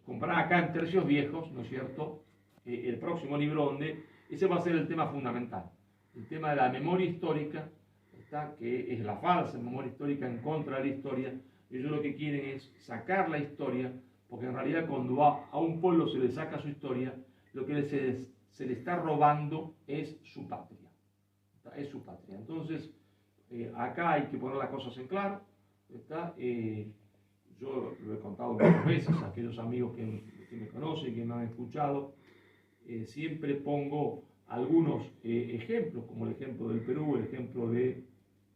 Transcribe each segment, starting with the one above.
comprar acá en Tercios Viejos, ¿no es cierto?, el próximo libro donde ese va a ser el tema fundamental, el tema de la memoria histórica, que es la falsa memoria histórica en contra de la historia. Ellos lo que quieren es sacar la historia, porque en realidad cuando a un pueblo se le saca su historia, lo que se le está robando es su patria. Es su patria. Entonces, acá hay que poner las cosas en claro. Yo lo he contado muchas veces a aquellos amigos que me conocen, que me han escuchado. Siempre pongo algunos ejemplos, como el ejemplo del Perú, el ejemplo de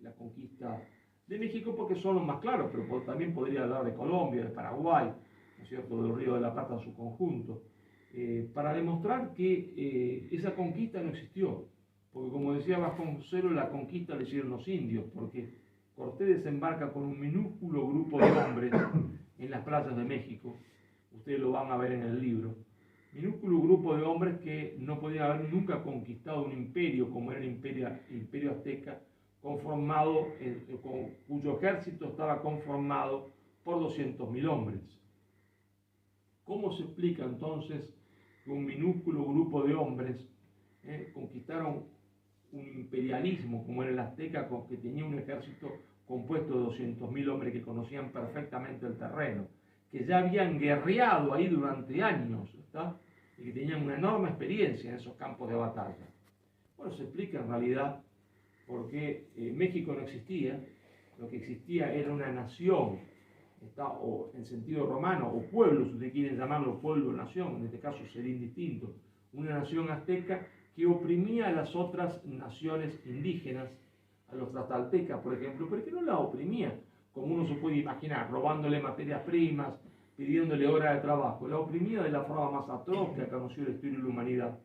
la conquista de México, porque son los más claros, pero también podría hablar de Colombia, de Paraguay, ¿no es cierto?, del Río de la Plata en su conjunto, para demostrar que esa conquista no existió, porque como decía Vasconcelos, la conquista le hicieron los indios, porque Cortés desembarca con un minúsculo grupo de hombres en las playas de México, ustedes lo van a ver en el libro, minúsculo grupo de hombres que no podían haber nunca conquistado un imperio como era el imperio azteca, conformado, cuyo ejército estaba conformado por 200.000 hombres. ¿Cómo se explica entonces que un minúsculo grupo de hombres conquistaron un imperialismo como era el azteca, que tenía un ejército compuesto de 200.000 hombres que conocían perfectamente el terreno, que ya habían guerreado ahí durante años, y que tenían una enorme experiencia en esos campos de batalla? Bueno, se explica en realidad porque México no existía, lo que existía era una nación, o en sentido romano, o pueblo, si ustedes quieren llamarlo pueblo o nación, en este caso sería indistinto, una nación azteca que oprimía a las otras naciones indígenas, a los tlaxcaltecas, por ejemplo, pero que no la oprimía, como uno se puede imaginar, robándole materias primas, pidiéndole horas de trabajo, la oprimía de la forma más atroz que ha conocido la historia de la humanidad,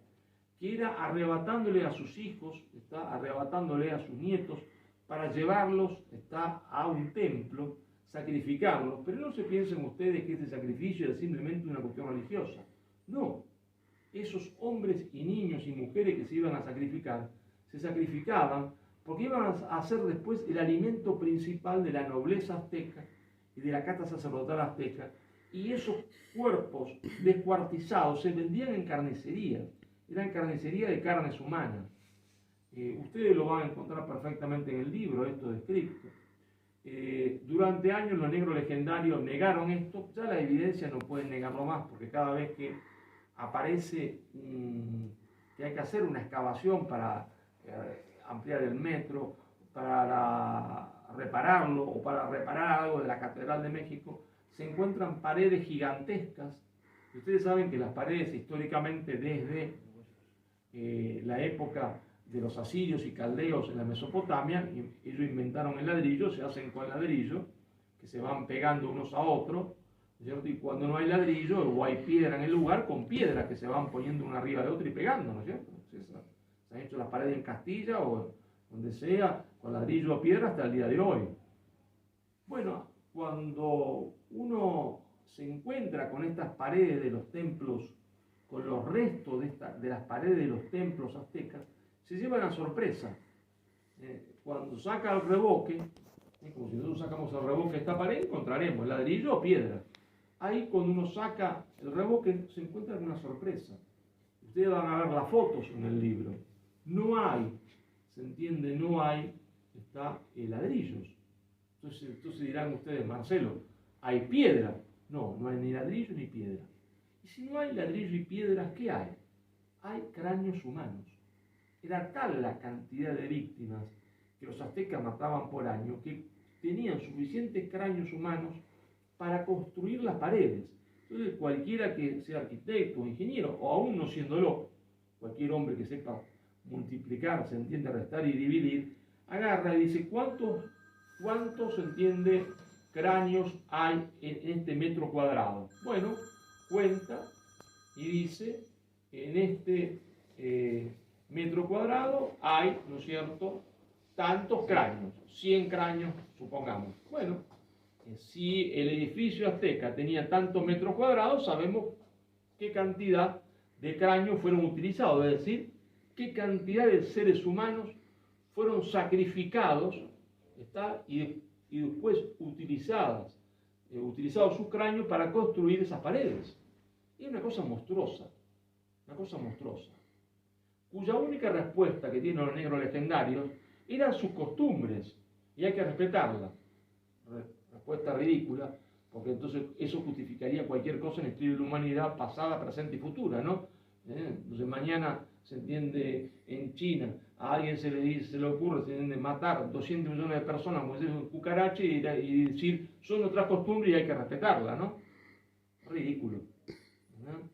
que era arrebatándole a sus hijos, arrebatándole a sus nietos, para llevarlos a un templo, sacrificarlos. Pero no se piensen ustedes que este sacrificio era simplemente una cuestión religiosa. No, esos hombres y niños y mujeres que se iban a sacrificar, se sacrificaban porque iban a ser después el alimento principal de la nobleza azteca y de la casta sacerdotal azteca, y esos cuerpos descuartizados se vendían en carnicerías. Eran carnicería de carnes humanas. Ustedes lo van a encontrar perfectamente en el libro, esto descrito. Durante años los negros legendarios negaron esto, ya la evidencia no puede negarlo más, porque cada vez que aparece que hay que hacer una excavación para ampliar el metro, para repararlo o para reparar algo de la Catedral de México, se encuentran paredes gigantescas. Ustedes saben que las paredes históricamente desde la época de los asirios y caldeos en la Mesopotamia, ellos inventaron el ladrillo, se hacen con ladrillo, que se van pegando unos a otros, ¿cierto? Y cuando no hay ladrillo o hay piedra en el lugar, con piedras que se van poniendo una arriba de otra y pegando, ¿no es cierto? Se han hecho las paredes en Castilla o donde sea, con ladrillo o piedra hasta el día de hoy. Bueno, cuando uno se encuentra con estas paredes de los templos, con los restos de las paredes de los templos aztecas, se lleva una sorpresa. Cuando saca el revoque, como si nosotros sacamos el revoque de esta pared, encontraremos ladrillo o piedra. Ahí cuando uno saca el revoque se encuentra con una sorpresa. Ustedes van a ver las fotos en el libro. No hay, se entiende, no hay ladrillos. Entonces dirán ustedes, Marcelo, ¿hay piedra? No, no hay ni ladrillo ni piedra. Y si no hay ladrillo y piedras, ¿qué hay? Hay cráneos humanos. Era tal la cantidad de víctimas que los aztecas mataban por año que tenían suficientes cráneos humanos para construir las paredes. Entonces cualquiera que sea arquitecto o ingeniero, o aún no siéndolo, cualquier hombre que sepa multiplicar, se entiende, restar y dividir, agarra y dice, ¿cuántos se entiende cráneos hay en este metro cuadrado? Bueno, cuenta y dice, en este metro cuadrado hay, ¿no es cierto?, tantos cráneos, 100 cráneos, supongamos. Bueno, si el edificio azteca tenía tantos metros cuadrados, sabemos qué cantidad de cráneos fueron utilizados, es decir, qué cantidad de seres humanos fueron sacrificados y después utilizadas utilizado sus cráneos para construir esas paredes. Es una cosa monstruosa, cuya única respuesta que tienen los negros legendarios eran sus costumbres, y hay que respetarla. Respuesta ridícula, porque entonces eso justificaría cualquier cosa en el estudio de la humanidad pasada, presente y futura, ¿no? Entonces mañana se entiende en China, a alguien se le ocurre, se entiende, matar 200 millones de personas como si fuese un cucarache y decir, son otras costumbres y hay que respetarla, ¿no? Ridículo, ¿no?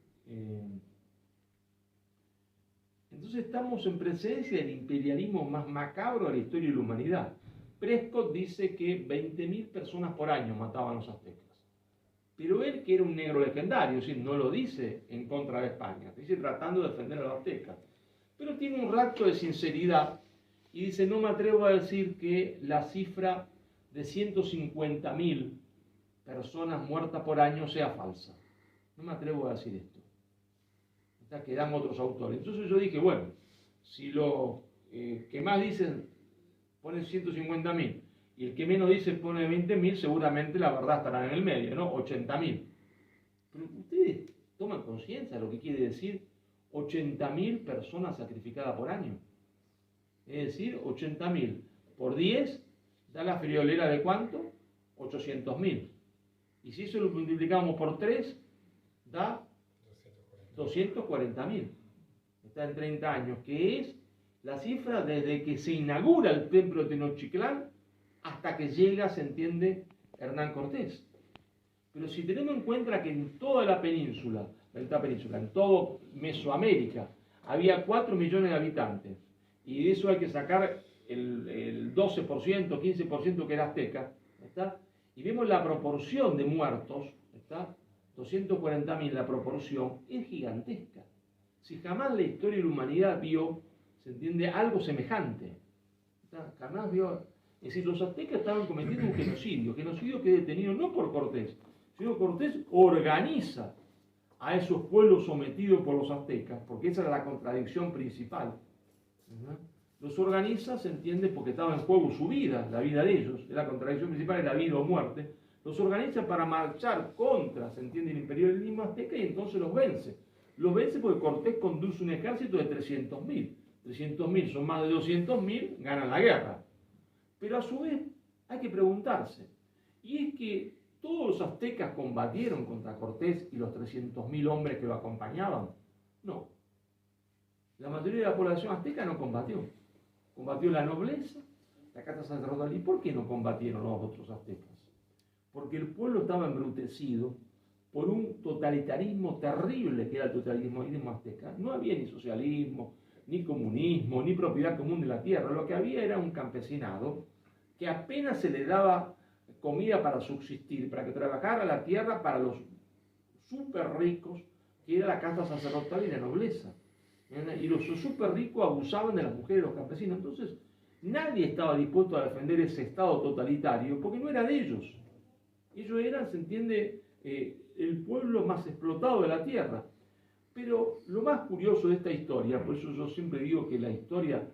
Entonces estamos en presencia del imperialismo más macabro de la historia de la humanidad. Prescott dice que 20.000 personas por año mataban a los aztecas. Pero él, que era un negro legendario, es decir, no lo dice en contra de España, dice tratando de defender a los aztecas. Pero tiene un rato de sinceridad y dice, no me atrevo a decir que la cifra de 150.000 personas muertas por año sea falsa. No me atrevo a decir esto. Que dan otros autores. Entonces yo dije, bueno, si lo que más dicen pone 150.000 y el que menos dice pone 20.000, seguramente la verdad estará en el medio, ¿no? 80.000. Pero ustedes toman conciencia de lo que quiere decir 80.000 personas sacrificadas por año. Es decir, 80.000 por 10 da la friolera de ¿cuánto? 800.000. Y si eso lo multiplicamos por 3, da 240.000. Está en 30 años, que es la cifra desde que se inaugura el templo de Tenochtitlán hasta que llega, se entiende, Hernán Cortés. Pero si tenemos en cuenta que en toda la península, en todo Mesoamérica, había 4 millones de habitantes, y de eso hay que sacar el 12%, 15% que era azteca, ¿está? Y vemos la proporción de muertos, ¿está? 240.000, la proporción es gigantesca. Si jamás la historia de la humanidad vio, se entiende, algo semejante. ¿Está? Jamás vio. Es decir, los aztecas estaban cometiendo un genocidio que es detenido no por Cortés, sino Cortés organiza a esos pueblos sometidos por los aztecas, porque esa era la contradicción principal. Los organiza, se entiende, porque estaba en juego su vida, la vida de ellos. La contradicción principal era vida o muerte. Los organiza para marchar contra, se entiende, el imperialismo azteca, y entonces los vence. Los vence porque Cortés conduce un ejército de 300.000. 300.000 son más de 200.000, ganan la guerra. Pero a su vez hay que preguntarse, y es que todos los aztecas combatieron contra Cortés y los 300.000 hombres que lo acompañaban. No. La mayoría de la población azteca no combatió. Combatió la nobleza, la casta sacerdotal. ¿Y por qué no combatieron los otros aztecas? Porque el pueblo estaba embrutecido por un totalitarismo terrible que era el totalitarismo azteca. No había ni socialismo, ni comunismo, ni propiedad común de la tierra. Lo que había era un campesinado que apenas se le daba comida para subsistir, para que trabajara la tierra para los súper ricos, que era la casta sacerdotal y la nobleza. Y los súper ricos abusaban de las mujeres de los campesinos. Entonces, nadie estaba dispuesto a defender ese estado totalitario porque no era de ellos. Ellos eran, se entiende, el pueblo más explotado de la tierra. Pero lo más curioso de esta historia, por eso yo siempre digo que la historia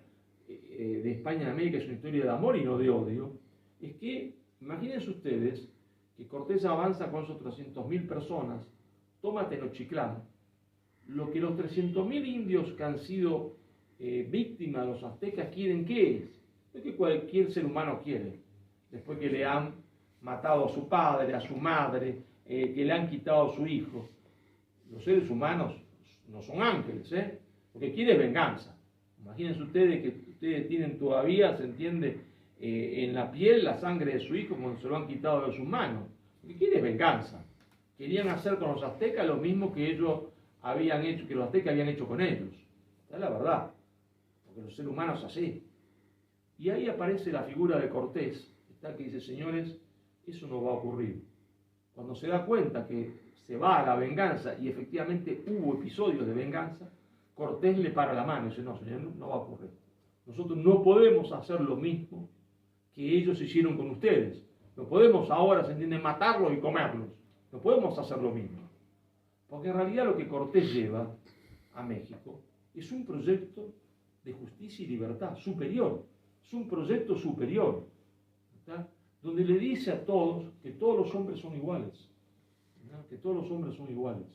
de España en América es una historia de amor y no de odio, es que, imagínense ustedes, que Cortés avanza con esos 300.000 personas, toma Tenochtitlán, lo que los 300.000 indios que han sido víctimas de los aztecas quieren, ¿qué es? Lo que cualquier ser humano quiere, después que le han matado a su padre, a su madre, que le han quitado a su hijo. Los seres humanos no son ángeles, lo que quiere es venganza. Imagínense ustedes que ustedes tienen todavía, se entiende, en la piel la sangre de su hijo cuando se lo han quitado de sus manos. Lo que quiere es venganza. Querían hacer con los aztecas lo mismo que ellos habían hecho, que los aztecas habían hecho con ellos. Esa es la verdad, porque los seres humanos así. Y ahí aparece la figura de Cortés, está que dice, señores, eso no va a ocurrir. Cuando se da cuenta que se va a la venganza, y efectivamente hubo episodios de venganza, Cortés le para la mano y dice, no, señor, no va a ocurrir. Nosotros no podemos hacer lo mismo que ellos hicieron con ustedes. No podemos ahora, se entiende, matarlos y comerlos. No podemos hacer lo mismo. Porque en realidad lo que Cortés lleva a México es un proyecto de justicia y libertad superior. Es un proyecto superior. ¿Está? donde le dice a todos que todos los hombres son iguales, ¿no? Que todos los hombres son iguales.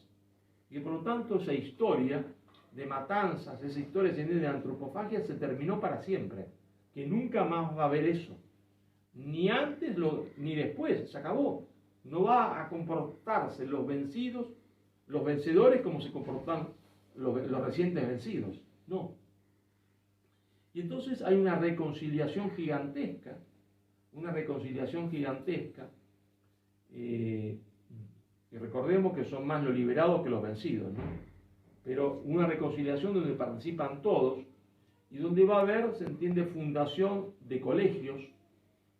Y por lo tanto esa historia de matanzas, esa historia de antropofagia se terminó para siempre, que nunca más va a haber eso, ni antes ni después, se acabó. No va a comportarse los vencedores como se comportan los recientes vencidos, no. Y entonces hay una reconciliación gigantesca, y recordemos que son más los liberados que los vencidos, ¿no? Pero una reconciliación donde participan todos y donde va a haber, se entiende, fundación de colegios,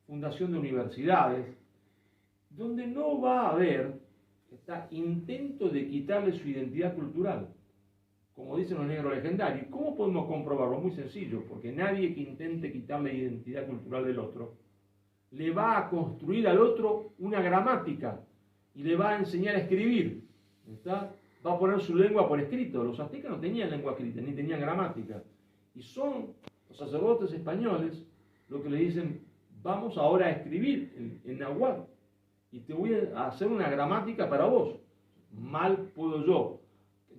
fundación de universidades, donde no va a haber intento de quitarle su identidad cultural, como dicen los negros legendarios. ¿Cómo podemos comprobarlo? Muy sencillo, porque nadie que intente quitarle la identidad cultural del otro le va a construir al otro una gramática y le va a enseñar a escribir, ¿está? Va a poner su lengua por escrito. Los aztecas no tenían lengua escrita, ni tenían gramática. Y son los sacerdotes españoles los que le dicen, vamos ahora a escribir en náhuatl, y te voy a hacer una gramática para vos. Mal puedo yo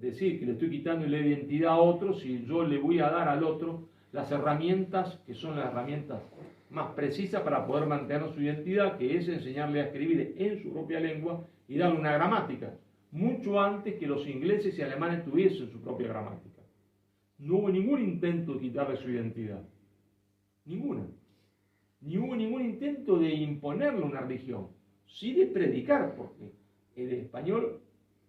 decir que le estoy quitando la identidad a otro si yo le voy a dar al otro las herramientas que son las herramientas más precisas para poder mantener su identidad, que es enseñarle a escribir en su propia lengua y darle una gramática, mucho antes que los ingleses y alemanes tuviesen su propia gramática. No hubo ningún intento de quitarle su identidad, ninguna. Ni hubo ningún intento de imponerle una religión, sí de predicar, porque el español,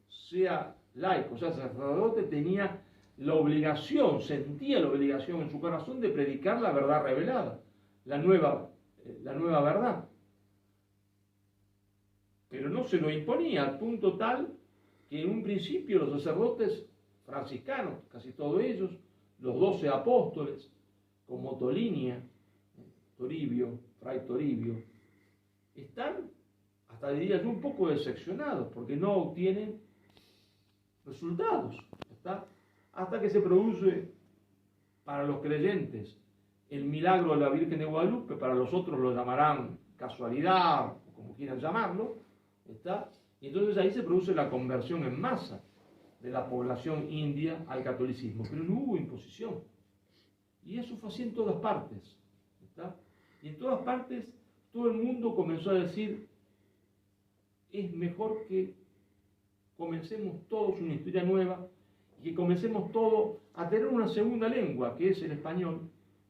sea laico, sea sacerdote, tenía la obligación, sentía la obligación en su corazón de predicar la verdad revelada, la nueva verdad. Pero no se lo imponía al punto tal que en un principio los sacerdotes franciscanos, casi todos ellos, los 12 apóstoles, como Tolinia, Fray Toribio, están, hasta diría yo, un poco decepcionados porque no obtienen resultados, ¿está? Hasta que se produce para los creyentes el milagro de la Virgen de Guadalupe, para los otros lo llamarán casualidad, o como quieran llamarlo, ¿está? Y entonces ahí se produce la conversión en masa de la población india al catolicismo, pero no hubo imposición. Y eso fue así en todas partes, ¿está? Y en todas partes todo el mundo comenzó a decir, es mejor que comencemos todos una historia nueva y que comencemos todos a tener una segunda lengua, que es el español,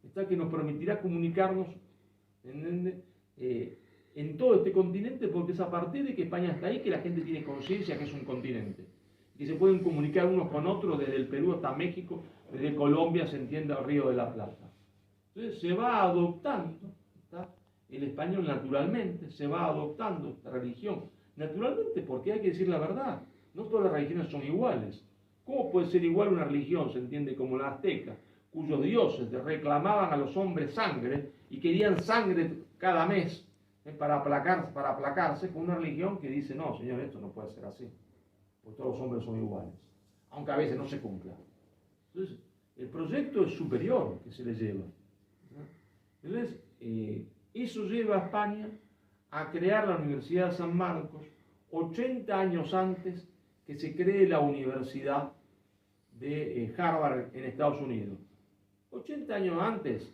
¿está? Que nos permitirá comunicarnos en todo este continente, porque es a partir de que España está ahí que la gente tiene conciencia que es un continente, que se pueden comunicar unos con otros desde el Perú hasta México, desde Colombia se entiende al Río de la Plata. Entonces se va adoptando, ¿está? El español naturalmente, se va adoptando esta religión, naturalmente, porque hay que decir la verdad, no todas las religiones son iguales. ¿Cómo puede ser igual una religión, se entiende, como la azteca, cuyos dioses reclamaban a los hombres sangre y querían sangre cada mes para aplacarse, con una religión que dice, no, señor, esto no puede ser así, porque todos los hombres son iguales, aunque a veces no se cumpla? Entonces, el proyecto es superior que se le lleva, ¿no? Entonces, eso lleva a España a crear la Universidad de San Marcos 80 años antes que se cree la Universidad de Harvard en Estados Unidos. 80 años antes,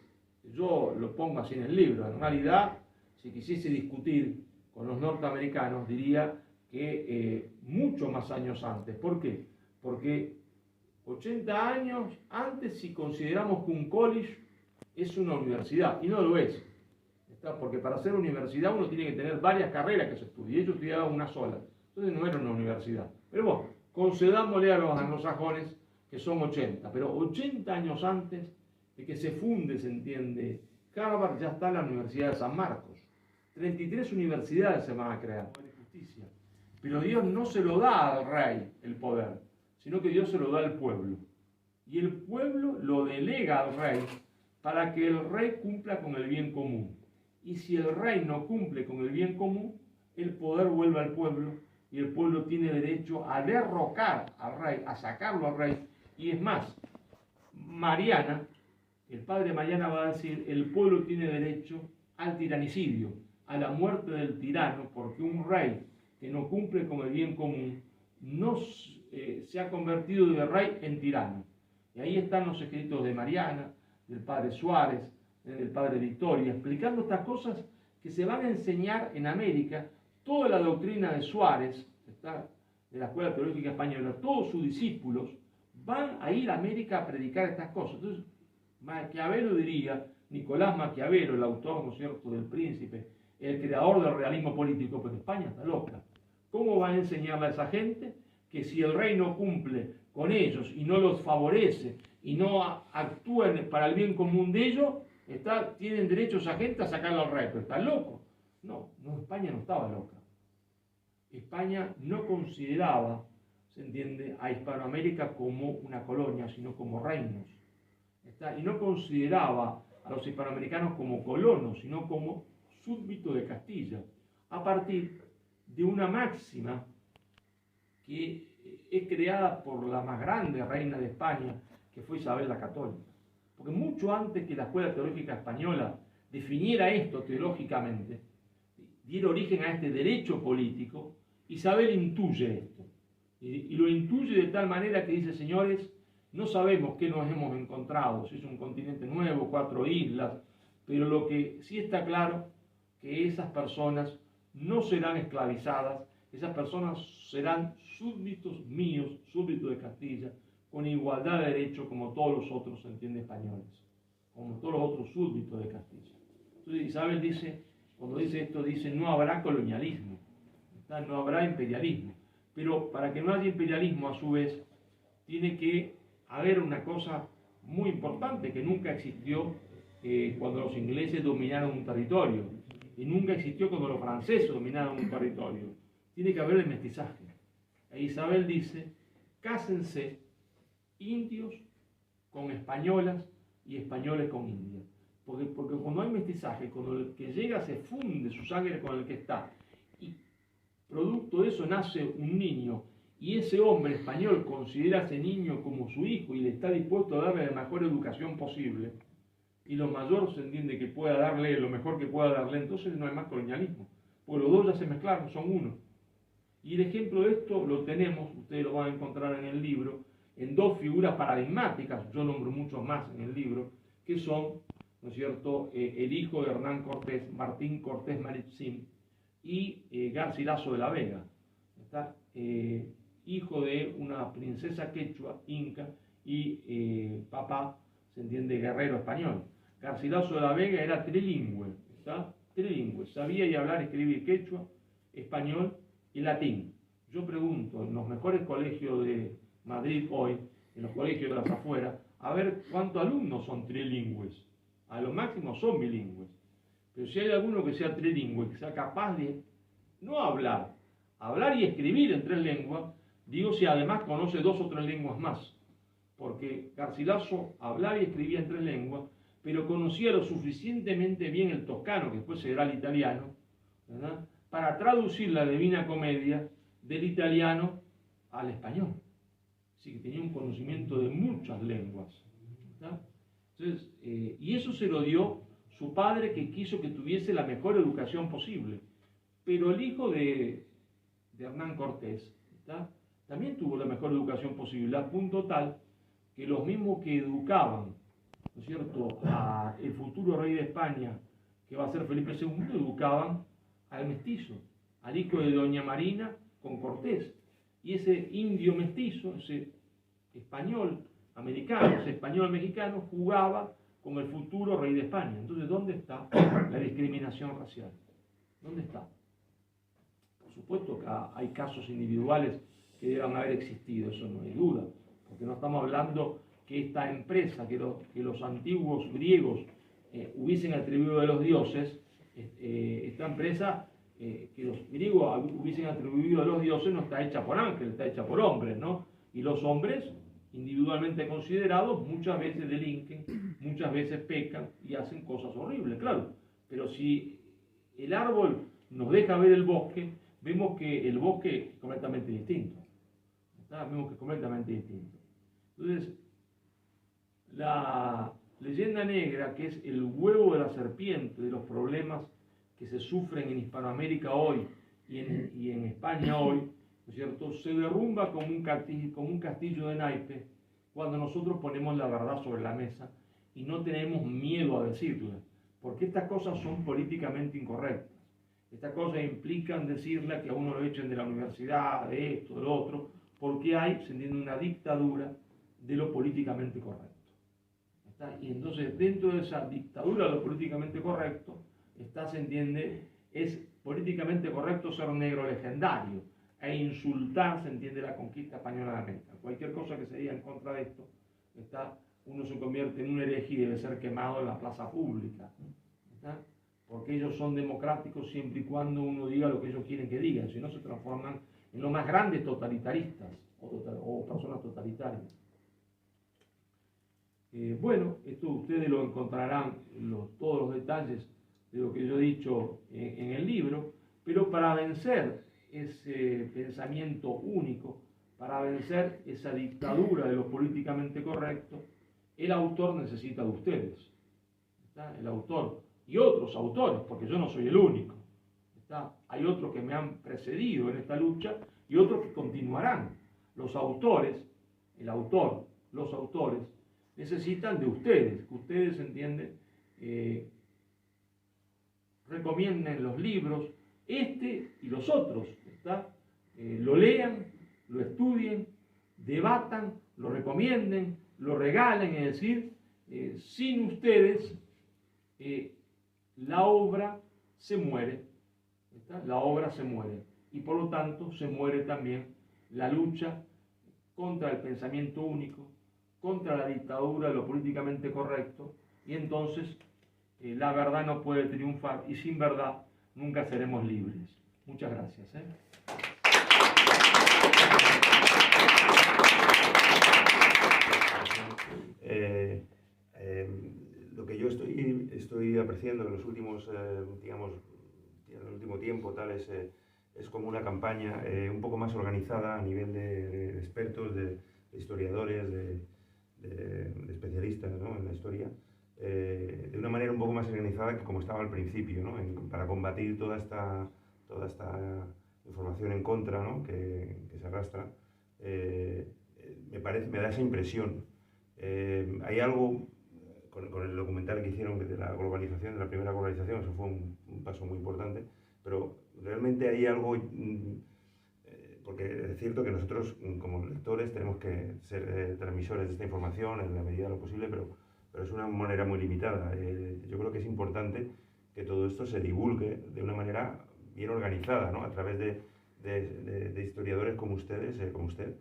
yo lo pongo así en el libro, en realidad, si quisiese discutir con los norteamericanos, diría que mucho más años antes. ¿Por qué? Porque 80 años antes, si consideramos que un college es una universidad, y no lo es, ¿está? Porque para ser universidad uno tiene que tener varias carreras que se estudien, y ellos estudiaban una sola, entonces no era una universidad. Pero bueno, concedámosle a los anglosajones que son 80, pero 80 años antes de que se funde, se entiende, Harvard, ya está la Universidad de San Marcos. 33 universidades se van a crear. Justicia. Pero Dios no se lo da al rey el poder, sino que Dios se lo da al pueblo. Y el pueblo lo delega al rey para que el rey cumpla con el bien común. Y si el rey no cumple con el bien común, el poder vuelve al pueblo y el pueblo tiene derecho a derrocar al rey, a sacarlo al rey. Y es más, el padre Mariana va a decir, el pueblo tiene derecho al tiranicidio, a la muerte del tirano, porque un rey que no cumple con el bien común no se ha convertido de rey en tirano. Y ahí están los escritos de Mariana, del padre Suárez, del padre Victoria, explicando estas cosas que se van a enseñar en América. Toda la doctrina de Suárez, está de la Escuela Teológica Española, todos sus discípulos van a ir a América a predicar estas cosas. Entonces, Maquiavelo diría, Nicolás Maquiavelo, el autor, ¿no es cierto?, del Príncipe, el creador del realismo político, pero España está loca. ¿Cómo va a enseñarle a esa gente que si el rey no cumple con ellos y no los favorece y no actúan para el bien común de ellos, tienen derecho esa gente a sacarlo al rey? Pero están locos. No, España no estaba loca. España no consideraba, se entiende, a Hispanoamérica como una colonia, sino como reinos. Y no consideraba a los hispanoamericanos como colonos, sino como súbditos de Castilla, a partir de una máxima que es creada por la más grande reina de España, que fue Isabel la Católica. Porque mucho antes que la Escuela Teológica Española definiera esto teológicamente, diera origen a este derecho político, Isabel intuye esto. Y lo intuye de tal manera que dice, señores, no sabemos qué nos hemos encontrado, si es un continente nuevo, 4 islas, pero lo que sí está claro, que esas personas no serán esclavizadas, esas personas serán súbditos míos, súbditos de Castilla, con igualdad de derecho como todos los otros, se entiende, españoles, como todos los otros súbditos de Castilla. Entonces Isabel dice, cuando dice esto, dice, no habrá colonialismo, no habrá imperialismo, pero para que no haya imperialismo, a su vez, tiene que haber una cosa muy importante que nunca existió cuando los ingleses dominaron un territorio, y nunca existió cuando los franceses dominaron un territorio. Tiene que haber el mestizaje. E Isabel dice, cásense indios con españolas y españoles con indias. Porque cuando hay mestizaje, cuando el que llega se funde su sangre con el que está, y producto de eso nace un niño, y ese hombre español considera a ese niño como su hijo y le está dispuesto a darle la mejor educación posible, y lo mayor se entiende que pueda darle lo mejor que pueda darle, entonces no hay más colonialismo, porque los dos ya se mezclaron, son uno. Y el ejemplo de esto lo tenemos, ustedes lo van a encontrar en el libro, en 2 figuras paradigmáticas, yo nombro muchos más en el libro, que son, ¿no es cierto?, el hijo de Hernán Cortés, Martín Cortés Maritzin, y Garcilaso de la Vega, ¿está? Hijo de una princesa quechua, inca, y papá, se entiende, guerrero español. Garcilaso de la Vega era trilingüe, ¿está? Trilingüe, sabía y hablar, escribir quechua, español y latín. Yo pregunto, en los mejores colegios de Madrid hoy, en los colegios de las afueras, a ver cuántos alumnos son trilingües. A lo máximo son bilingües. Pero si hay alguno que sea trilingüe, que sea capaz de no hablar y escribir en 3 lenguas, digo si además conoce 2 o 3 lenguas más. Porque Garcilaso hablaba y escribía en 3 lenguas, pero conocía lo suficientemente bien el toscano, que después será el italiano, ¿verdad?, para traducir la Divina Comedia del italiano al español. Así que tenía un conocimiento de muchas lenguas, ¿verdad? Entonces, y eso se lo dio su padre, que quiso que tuviese la mejor educación posible. Pero el hijo de Hernán Cortés, ¿está?, también tuvo la mejor educación posible, a punto tal que los mismos que educaban, ¿no es cierto?, a el futuro rey de España, que va a ser Felipe II, educaban al mestizo, al hijo de Doña Marina con Cortés. Y ese indio mestizo, ese español americano, ese español mexicano, jugaba con el futuro rey de España. Entonces, ¿dónde está la discriminación racial? ¿Dónde está? Por supuesto que hay casos individuales que deban haber existido, eso no hay duda, porque no estamos hablando que esta empresa, que los antiguos griegos hubiesen atribuido a los dioses, esta empresa que los griegos hubiesen atribuido a los dioses no está hecha por ángeles, está hecha por hombres, ¿no? Y los hombres, individualmente considerados, muchas veces delinquen, muchas veces pecan y hacen cosas horribles, claro. Pero si el árbol nos deja ver el bosque, vemos que el bosque es completamente distinto. Vemos que es completamente distinto. Entonces, la leyenda negra, que es el huevo de la serpiente de los problemas que se sufren en Hispanoamérica hoy y en España hoy, ¿no es cierto?, se derrumba como un castillo de naipes cuando nosotros ponemos la verdad sobre la mesa y no tenemos miedo a decirla, porque estas cosas son políticamente incorrectas. Estas cosas implican decirle que a uno lo echen de la universidad, de esto, de lo otro, porque hay, se entiende, una dictadura de lo políticamente correcto. ¿Está? Y entonces, dentro de esa dictadura de lo políticamente correcto, se entiende, es políticamente correcto ser negro legendario e insultar, se entiende, la conquista española de América. Cualquier cosa que se diga en contra de esto, uno se convierte en un hereje y debe ser quemado en la plaza pública. ¿Está? Porque ellos son democráticos siempre y cuando uno diga lo que ellos quieren que digan, si no se transforman en los más grandes totalitaristas o personas totalitarias. Bueno, esto ustedes lo encontrarán, todos los detalles de lo que yo he dicho en el libro, pero para vencer ese pensamiento único, para vencer esa dictadura de lo políticamente correcto, el autor necesita de ustedes. ¿Está? El autor y otros autores, porque yo no soy el único. ¿Está? Hay otros que me han precedido en esta lucha y otros que continuarán. Los autores, los autores necesitan de ustedes, que ustedes entienden, recomienden los libros, este y los otros, ¿está? Lo lean, lo estudien, debatan, lo recomienden, lo regalen, es decir, sin ustedes la obra se muere, ¿está? La obra se muere y por lo tanto se muere también la lucha contra el pensamiento único, contra la dictadura de lo políticamente correcto, y entonces la verdad no puede triunfar y sin verdad nunca seremos libres. Muchas gracias. Lo que yo estoy apreciando en los últimos, digamos, en el último tiempo tal es como una campaña un poco más organizada a nivel de expertos, de historiadores, de especialistas, ¿no?, en la historia, de una manera un poco más organizada que como estaba al principio, ¿no?, para combatir toda esta información en contra, ¿no?, que se arrastra. Me da esa impresión. Hay algo con el documental que hicieron de la globalización, de la primera globalización, eso fue un paso muy importante, pero realmente hay algo, porque es cierto que nosotros como lectores tenemos que ser transmisores de esta información en la medida de lo posible, pero es una manera muy limitada. Yo creo que es importante que todo esto se divulgue de una manera bien organizada, ¿no?, a través de historiadores como ustedes, como usted,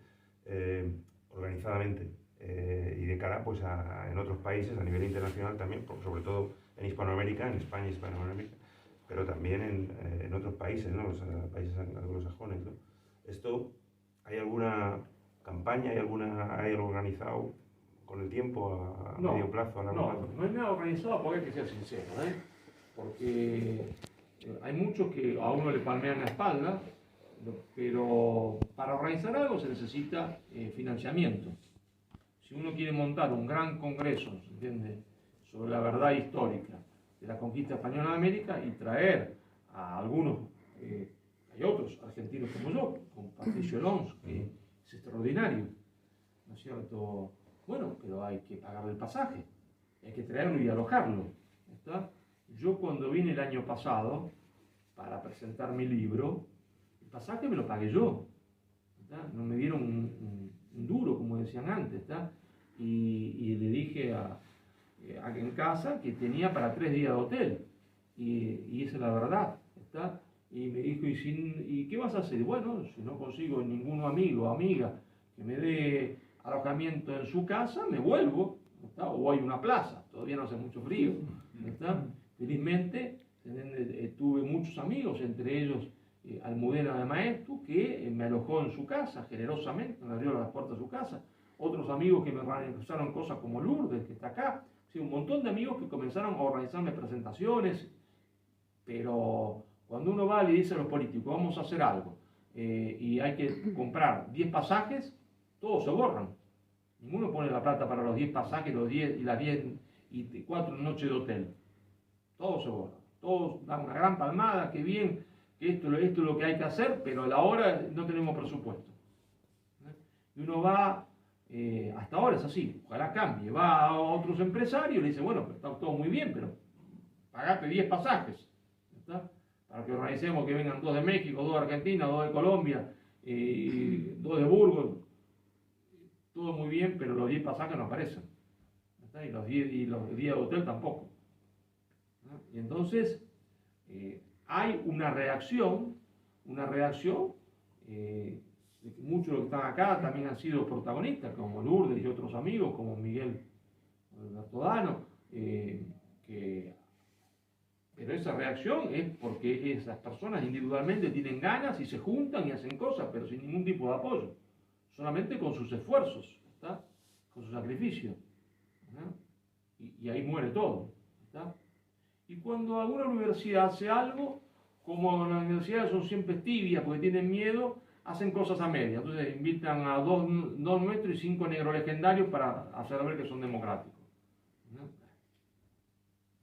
organizadamente. Y de cara pues en otros países a nivel internacional también, sobre todo en Hispanoamérica, en España y Hispanoamérica, pero también en otros países, ¿no?, los países anglosajones, ¿no? Esto, ¿hay alguna campaña, hay algo organizado con el tiempo a medio plazo, a largo plazo? No es nada organizado, porque hay que ser sincero, porque hay muchos que a uno le palmean la espalda, pero para organizar algo se necesita financiamiento. Si uno quiere montar un gran congreso, ¿se entiende?, sobre la verdad histórica de la conquista española de América y traer a algunos, hay otros argentinos como yo, como Patricio Lons, que es extraordinario, ¿no es cierto? Bueno, pero hay que pagarle el pasaje, hay que traerlo y alojarlo, ¿está? Yo cuando vine el año pasado para presentar mi libro, el pasaje me lo pagué yo, ¿está? No me dieron un duro, como decían antes, ¿está? Y le dije en casa que tenía para 3 días de hotel, y esa es la verdad, ¿está? Y me dijo, ¿y qué vas a hacer? Bueno, si no consigo ningún amigo o amiga que me dé alojamiento en su casa, me vuelvo, ¿está? O hay una plaza, todavía no hace mucho frío, ¿está? Felizmente tuve muchos amigos, entre ellos Almudena de Maeztu, que me alojó en su casa generosamente, me abrió las puertas de su casa. Otros amigos que me organizaron cosas como Lourdes, que está acá. Sí, un montón de amigos que comenzaron a organizarme presentaciones, pero cuando uno va y le dice a los políticos, vamos a hacer algo, y hay que comprar 10 pasajes, todos se borran. Ninguno pone la plata para los 10 pasajes, los 10 y las 10 y 4 noches de hotel. Todos se borran. todos dan una gran palmada, qué bien, que esto es lo que hay que hacer, pero a la hora no tenemos presupuesto. Y uno va, hasta ahora es así, ojalá cambie, va a otros empresarios y le dice, bueno, está todo muy bien, pero pagate 10 pasajes, ¿está? Para que organicemos que vengan 2 de México, 2 de Argentina, 2 de Colombia, 2 de Burgos, todo muy bien, pero los 10 pasajes no aparecen, ¿está? Y los días de hotel tampoco, ¿no? Y entonces hay una reacción, muchos de los que están acá también han sido protagonistas, como Lourdes y otros amigos, como Miguel Bertodano, pero esa reacción es porque esas personas individualmente tienen ganas y se juntan y hacen cosas, pero sin ningún tipo de apoyo, solamente con sus esfuerzos, ¿está? Con su sacrificio, ¿no? Y ahí muere todo, ¿está? Y cuando alguna universidad hace algo, como las universidades son siempre tibias porque tienen miedo, hacen cosas a media. Entonces invitan a 2 nuestros y 5 negros legendarios para hacer ver que son democráticos, ¿no?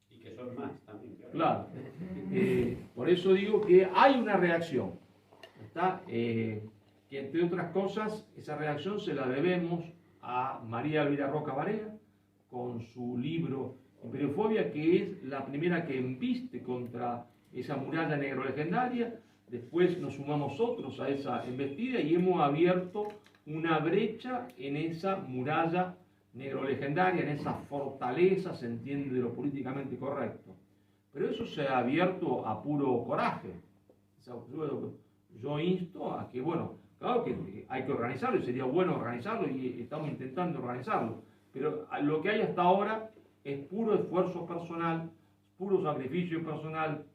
Y que son más también. Claro. Por eso digo que hay una reacción, ¿está? Que entre otras cosas, esa reacción se la debemos a María Elvira Roca Barea, con su libro Imperiofobia, que es la primera que embiste contra esa muralla negro legendaria. Después nos sumamos otros a esa embestida y hemos abierto una brecha en esa muralla negro legendaria, en esa fortaleza, se entiende, de lo políticamente correcto. Pero eso se ha abierto a puro coraje. Yo insto a que, bueno, claro que hay que organizarlo y sería bueno organizarlo y estamos intentando organizarlo, pero lo que hay hasta ahora es puro esfuerzo personal, puro sacrificio personal,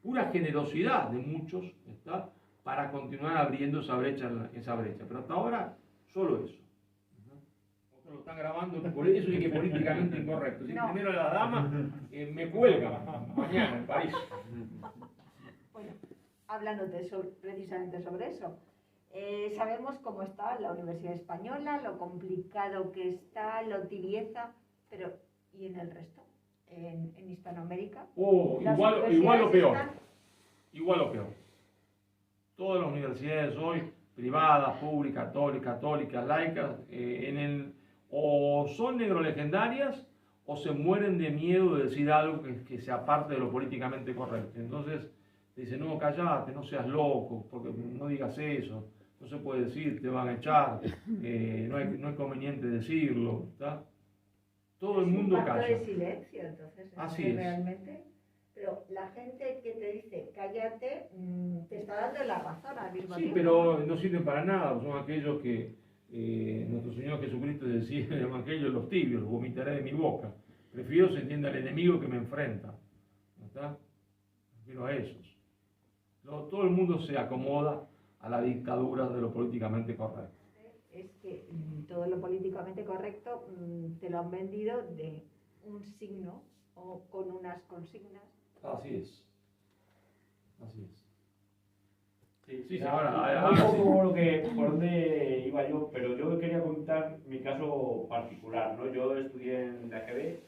pura generosidad de muchos, ¿está? Para continuar abriendo esa brecha. Pero hasta ahora, solo eso. Otros lo están grabando, por eso es que políticamente incorrecto. Si No. primero la dama me cuelga mañana en París. Bueno, hablando precisamente sobre eso, sabemos cómo está la Universidad Española, lo complicado que está, lo tibieza, pero ¿y en el resto? En Hispanoamérica. Igual o peor. Igual o peor. Todas las universidades hoy, privadas, públicas, católicas, laicas, o son negrolegendarias o se mueren de miedo de decir algo que sea parte de lo políticamente correcto. Entonces dicen, no, callate, no seas loco, porque no digas eso, no se puede decir, te van a echar, no es conveniente decirlo, ¿está? Todo el mundo calla. Es un pacto de silencio, entonces. Así es. Realmente. Pero la gente que te dice cállate, te está dando la razón al mismo tiempo. Sí, pero no sirven para nada. Son aquellos que nuestro Señor Jesucristo decía en el Evangelio, los tibios, los vomitaré de mi boca. Prefiero se entienda al enemigo que me enfrenta. ¿No está? Prefiero a esos. Todo el mundo se acomoda a la dictadura de lo políticamente correcto. Es que todo lo políticamente correcto te lo han vendido de un signo o con unas consignas. Así es. Así es. Sí, ahora un sí. poco por donde iba yo, pero yo quería contar mi caso particular, ¿no? Yo estudié en la AGB,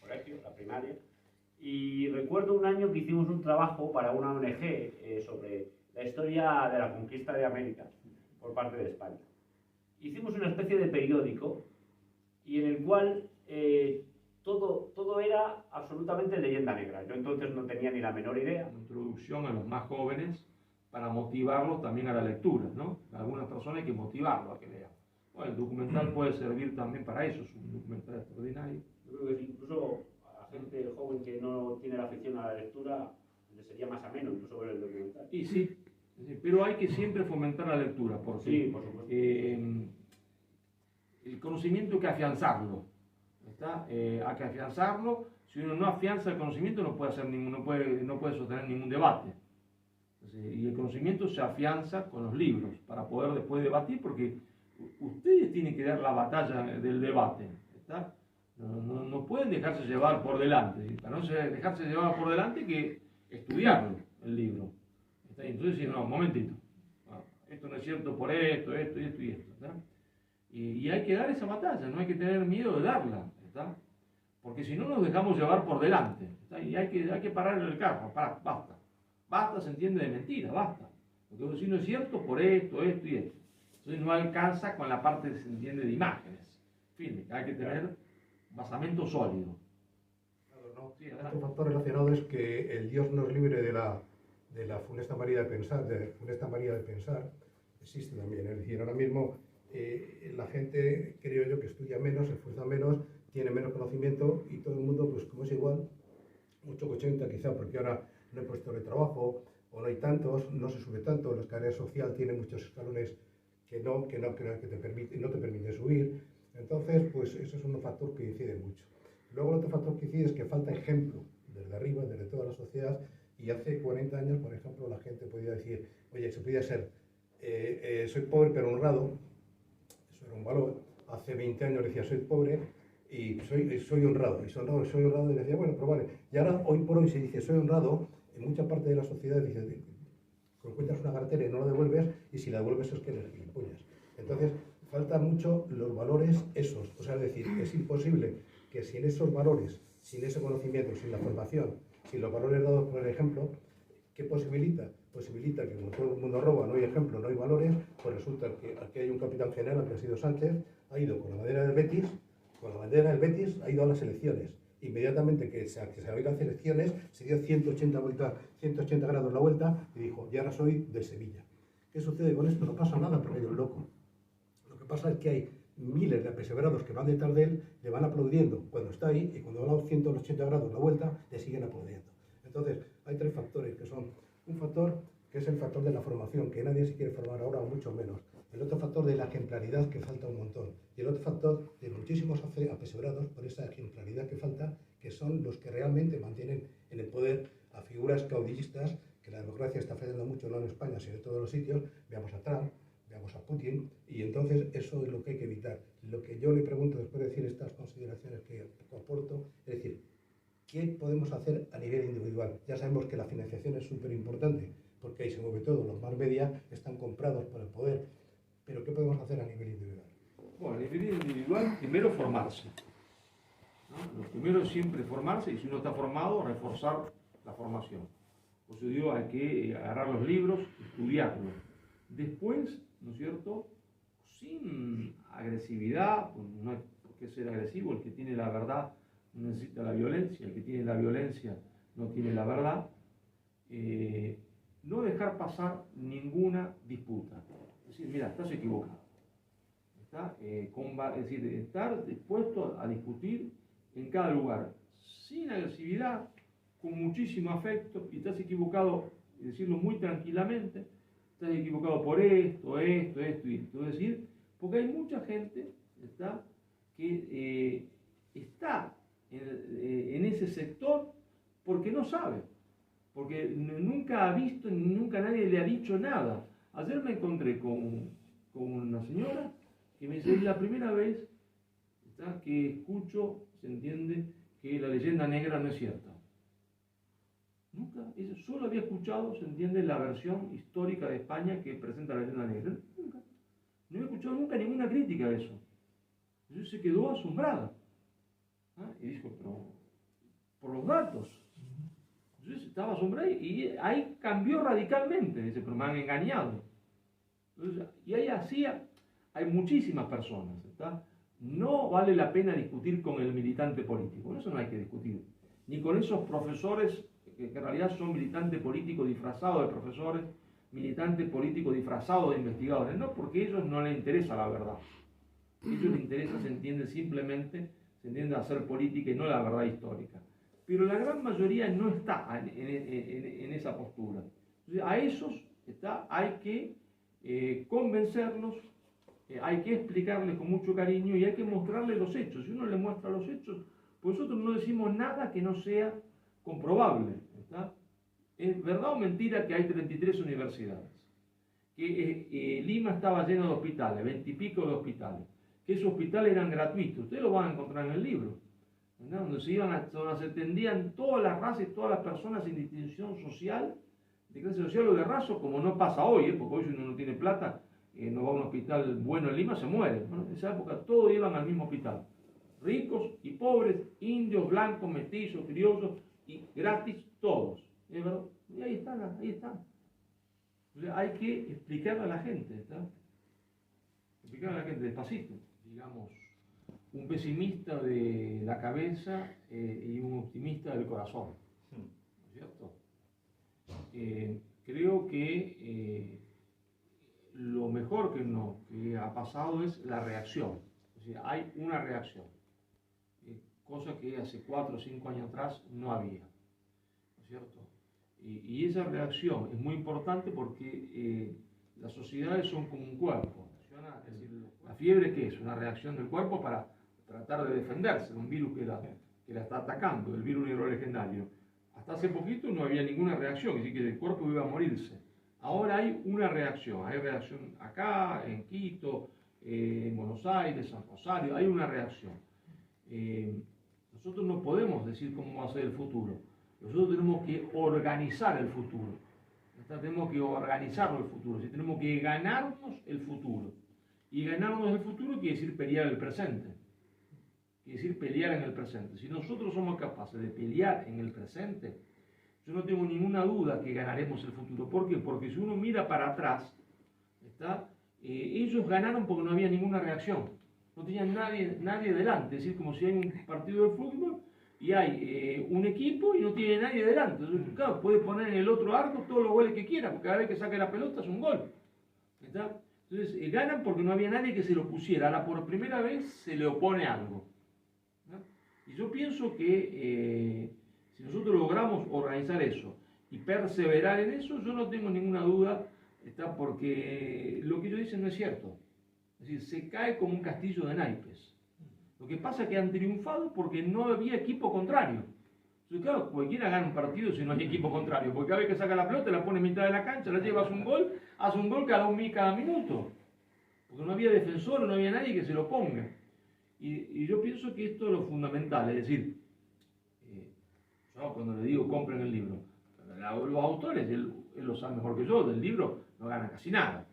colegio, la primaria, y recuerdo un año que hicimos un trabajo para una ONG sobre la historia de la conquista de América por parte de España. Hicimos una especie de periódico y en el cual todo era absolutamente leyenda negra. Yo entonces no tenía ni la menor idea. Una introducción a los más jóvenes para motivarlos también a la lectura, ¿no? A algunas personas hay que motivarlos a que lean. Bueno, el documental puede servir también para eso, es un documental extraordinario. Yo creo que incluso a la gente joven que no tiene la afición a la lectura le sería más ameno incluso ver el documental. Y sí, pero hay que siempre fomentar la lectura, porque Sí, por supuesto. el conocimiento hay que afianzarlo, ¿está? Hay que afianzarlo. Si uno no afianza el conocimiento no puede sostener ningún debate. Y el conocimiento se afianza con los libros para poder después debatir, porque ustedes tienen que dar la batalla del debate, ¿está? No pueden dejarse llevar por delante. Para no dejarse llevar por delante hay que estudiarlo, el libro. ¿Está? Entonces decir, no, un momentito, esto no es cierto por esto y esto. ¿Está? Y hay que dar esa batalla, no hay que tener miedo de darla, ¿está? porque si no nos dejamos llevar por delante, ¿está? Y hay que parar el carro, basta. Basta se entiende de mentira, basta. Lo que vos decís no es cierto por esto y esto. Entonces no alcanza con la parte que se entiende de imágenes. En fin, hay que tener basamento sólido. Claro, ¿no? Sí, Otro factor relacionado es que el Dios nos libre de la funesta manera de pensar, existe también. Es decir, ahora mismo la gente, creo yo, que estudia menos, se esfuerza menos, tiene menos conocimiento y todo el mundo, pues como es igual, mucho 80 quizá, porque ahora no hay puestos de trabajo o no hay tantos, no se sube tanto, la escalera social tiene muchos escalones que no te permiten subir. Entonces, pues eso es un factor que incide mucho. Luego el otro factor que incide es que falta ejemplo desde arriba, desde toda la sociedad, y hace 40 años, por ejemplo, la gente podía decir, oye, se podía ser, soy pobre pero honrado, eso era un valor. Hace 20 años decía, soy pobre y soy honrado, y soy honrado, y decía, bueno, pero vale. Y ahora, hoy por hoy, se dice, soy honrado, en mucha parte de la sociedad dice, encuentras una cartera y no la devuelves, y si la devuelves es que eres gilipollas. Entonces, faltan mucho los valores esos. O sea, es decir, es imposible que sin esos valores, sin ese conocimiento, sin la formación, sin los valores dados por el ejemplo, ¿qué posibilita? Posibilita que como todo el mundo roba, no hay ejemplo, no hay valores, pues resulta que aquí hay un capitán general que ha sido Sánchez, ha ido con la bandera del Betis, ha ido a las elecciones. Inmediatamente que se abrieron las elecciones, se dio 180 grados la vuelta y dijo, y ahora soy de Sevilla. ¿Qué sucede con esto? No pasa nada porque yo loco. Lo que pasa es que hay miles de apeseberados que van detrás de él, le van aplaudiendo cuando está ahí, y cuando da 180 grados la vuelta, le siguen aplaudiendo. Entonces, hay tres factores que son: un factor que es el factor de la formación, que nadie se quiere formar ahora, o mucho menos. El otro factor de la ejemplaridad, que falta un montón. Y el otro factor de muchísimos apeseberados por esa ejemplaridad que falta, que son los que realmente mantienen en el poder a figuras caudillistas, que la democracia está fallando mucho, no en España, sino en todos los sitios. Veamos a Trump, veamos a Putin, y entonces eso es lo que hay que evitar. Lo que yo le pregunto, después de decir estas consideraciones que aporto, es decir, ¿qué podemos hacer a nivel individual? Ya sabemos que la financiación es súper importante, porque ahí se mueve todo, los más media están comprados por el poder, pero ¿qué podemos hacer a nivel individual? Bueno, a nivel individual, primero formarse, ¿no? Lo primero es siempre formarse, y si uno está formado, reforzar la formación. Por eso digo, hay que agarrar los libros, estudiarlos. Después, ¿no es cierto?, sin agresividad, pues no hay por qué ser agresivo, el que tiene la verdad no necesita la violencia, el que tiene la violencia no tiene la verdad, no dejar pasar ninguna disputa. Es decir, mira, estás equivocado. Es decir, estar dispuesto a discutir en cada lugar, sin agresividad, con muchísimo afecto, y estás equivocado, y decirlo muy tranquilamente, estás equivocado por esto y esto. Es decir, porque hay mucha gente que está en ese sector porque no sabe, porque nunca ha visto ni nunca nadie le ha dicho nada. Ayer me encontré con una señora que me dice, es la primera vez que escucho, se entiende, que la leyenda negra no es cierta. Nunca, ella solo había escuchado, se entiende, la versión histórica de España que presenta la leyenda negra. Nunca. No había escuchado nunca ninguna crítica de eso. Entonces se quedó asombrada. Y dijo, pero por los datos. Entonces estaba asombrada y ahí cambió radicalmente. Dice, pero me han engañado. Entonces, y ahí hay muchísimas personas. No vale la pena discutir con el militante político. Eso no hay que discutir. Ni con esos profesores que en realidad son militantes políticos disfrazados de profesores, militantes políticos disfrazados de investigadores. No, porque a ellos no les interesa la verdad. A ellos les interesa, se entiende, simplemente hacer política y no la verdad histórica. Pero la gran mayoría no está en esa postura. Entonces, a esos hay que convencerlos, hay que explicarles con mucho cariño y hay que mostrarles los hechos. Si uno le muestra los hechos, pues nosotros no decimos nada que no sea comprobable. ¿Es verdad o mentira que hay 33 universidades? Que Lima estaba lleno de hospitales, 20 y pico de hospitales. Que esos hospitales eran gratuitos. Ustedes lo van a encontrar en el libro. Donde se atendían todas las razas y todas las personas sin distinción social, de clase social o de raza, como no pasa hoy, porque hoy si uno no tiene plata, no va a un hospital bueno en Lima, se muere. Bueno, en esa época todos iban al mismo hospital. Ricos y pobres, indios, indios, blancos, mestizos, criollos, y gratis todos. ¿Es verdad? Y ahí están, ahí están. O sea, hay que explicarle a la gente, ¿está? Explicarle a la gente despacito, digamos, un pesimista de la cabeza y un optimista del corazón, ¿no es cierto? Creo que lo mejor que ha pasado es la reacción, o sea, hay una reacción, cosa que hace 4 o 5 años atrás no había, ¿no es cierto? Y esa reacción es muy importante porque las sociedades son como un cuerpo. Es decir, la fiebre, ¿qué es? Una reacción del cuerpo para tratar de defenderse de un virus que la está atacando, el virus neurolegendario. Hasta hace poquito no había ninguna reacción, es decir, que el cuerpo iba a morirse. Ahora hay una reacción, hay reacción acá, en Quito, en Buenos Aires, San Rosario, hay una reacción. Nosotros no podemos decir cómo va a ser el futuro. Nosotros tenemos que organizar el futuro. Tenemos que organizarlo el futuro. Tenemos que ganarnos el futuro. Y ganarnos el futuro quiere decir pelear el presente. Quiere decir pelear en el presente. Si nosotros somos capaces de pelear en el presente, yo no tengo ninguna duda que ganaremos el futuro. ¿Por qué? Porque si uno mira para atrás, ellos ganaron porque no había ninguna reacción. No tenían nadie delante. Es decir, como si hay un partido de fútbol y hay un equipo y no tiene nadie delante. Entonces, claro, puede poner en el otro arco todos los goles que quiera, porque cada vez que saque la pelota es un gol. ¿Está? Entonces, ganan porque no había nadie que se lo pusiera. Ahora, por primera vez, se le opone algo. ¿No? Y yo pienso que si nosotros logramos organizar eso y perseverar en eso, yo no tengo ninguna duda, porque lo que ellos dicen no es cierto. Es decir, se cae como un castillo de naipes. Lo que pasa es que han triunfado porque no había equipo contrario. Entonces, claro, cualquiera gana un partido si no hay equipo contrario, porque cada vez que saca la pelota, la pone en mitad de la cancha, la lleva, hace un gol cada minuto. Porque no había defensor, no había nadie que se lo ponga. Y yo pienso que esto es lo fundamental, es decir, yo cuando le digo compren el libro, los autores, él lo sabe mejor que yo, del libro no ganan casi nada.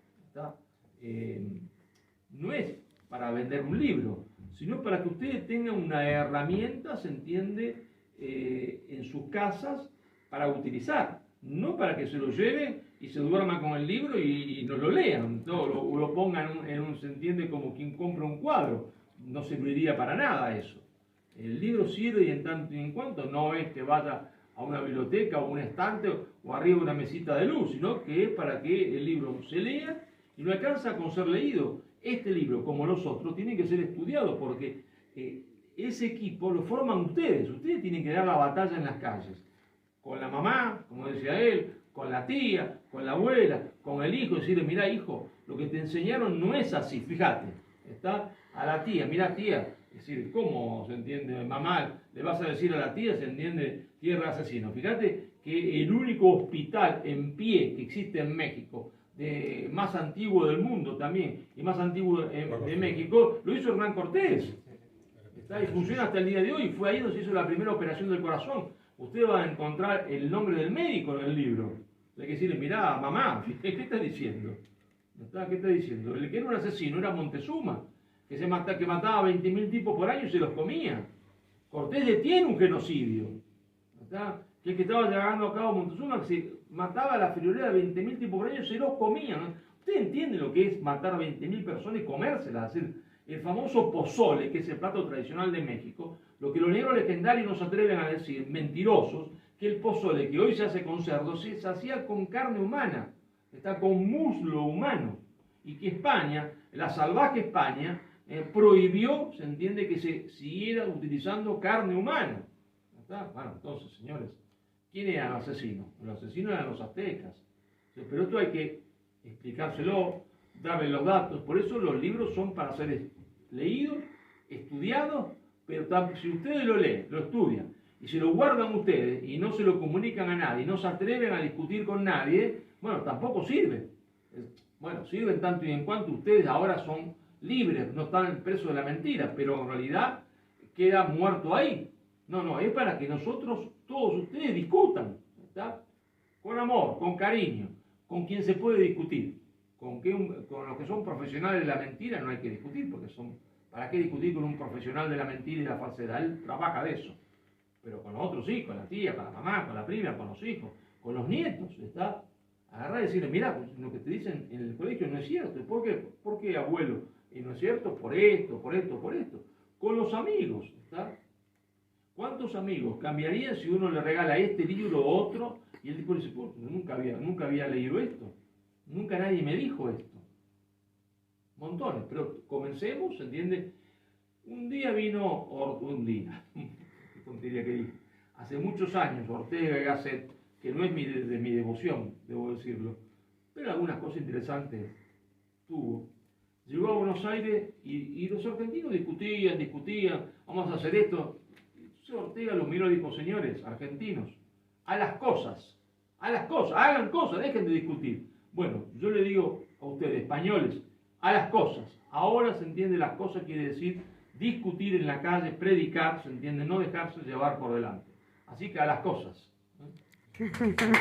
No es para vender un libro, sino para que ustedes tengan una herramienta, se entiende, en sus casas para utilizar, no para que se lo lleven y se duerman con el libro y no lo lean, no, lo pongan se entiende, como quien compra un cuadro. No serviría para nada eso. El libro sirve y en tanto y en cuanto no es que vaya a una biblioteca o un estante o arriba de una mesita de luz, sino que es para que el libro se lea y no alcanza con ser leído. Este libro, como los otros, tiene que ser estudiado porque ese equipo lo forman ustedes. Ustedes tienen que dar la batalla en las calles. Con la mamá, como decía él, con la tía, con la abuela, con el hijo. Decirle, mira hijo, lo que te enseñaron no es así, fíjate. Está a la tía, mira tía. Es decir, ¿cómo se entiende? Mamá, le vas a decir a la tía, se entiende, tierra asesino. Fíjate que el único hospital en pie que existe en México, más antiguo del mundo también, y más antiguo de México, lo hizo Hernán Cortés. Y funciona hasta el día de hoy. Fue ahí donde se hizo la primera operación del corazón. Usted va a encontrar el nombre del médico en el libro. Hay que decirle, mirá, mamá, ¿qué está diciendo? ¿Qué está diciendo? El que era un asesino era Montezuma, que mataba a 20.000 tipos por año y se los comía. Cortés detiene un genocidio. Que el que estaba llevando a cabo Montezuma, que se mataba a la friolera de 20.000 tipos por año y se los comía. ¿Usted entiende lo que es matar a 20.000 personas y comérselas? Es decir, el famoso pozole, que es el plato tradicional de México, lo que los negros legendarios no se atreven a decir, mentirosos, que el pozole que hoy se hace con cerdo se hacía con carne humana, está con muslo humano, y que España, la salvaje España, prohibió, se entiende, que se siguiera utilizando carne humana. ¿Está? Bueno, entonces, señores, ¿quién era el asesino? Los asesinos eran los aztecas. Pero esto hay que explicárselo, darle los datos. Por eso los libros son para ser leídos, estudiados, pero si ustedes lo leen, lo estudian, y se lo guardan ustedes, y no se lo comunican a nadie, y no se atreven a discutir con nadie, bueno, tampoco sirve. Bueno, sirven tanto y en cuanto ustedes ahora son libres, no están presos de la mentira, pero en realidad queda muerto ahí. No, es para que nosotros, todos ustedes, discutan, ¿está? Con amor, con cariño, con quien se puede discutir. Con los que son profesionales de la mentira no hay que discutir, porque ¿para qué discutir con un profesional de la mentira y la falsedad? Él trabaja de eso. pero con los otros hijos, con la tía, con la mamá, con la prima, con los hijos, con los nietos, ¿está? Agarrar y decirle, mira, pues, lo que te dicen en el colegio no es cierto. ¿Por qué? ¿Por qué, abuelo? Y no es cierto, por esto, por esto, por esto. Con los amigos, ¿está? ¿Cuántos amigos cambiarían si uno le regala este libro o otro? Y el tipo dice, pues, nunca había leído esto. Nunca nadie me dijo esto. Montones, pero comencemos, ¿se entiende? Un día vino, qué tontería que dije, hace muchos años, Ortega y Gasset, que no es de mi devoción, debo decirlo, pero algunas cosas interesantes tuvo. Llegó a Buenos Aires y los argentinos discutían, vamos a hacer esto. Entonces Ortega los miró y dijo, señores argentinos, a las cosas, hagan cosas, dejen de discutir. Bueno, yo le digo a ustedes, españoles, a las cosas. Ahora se entiende las cosas quiere decir discutir en la calle, predicar, se entiende, no dejarse llevar por delante. Así que a las cosas. Muchas gracias.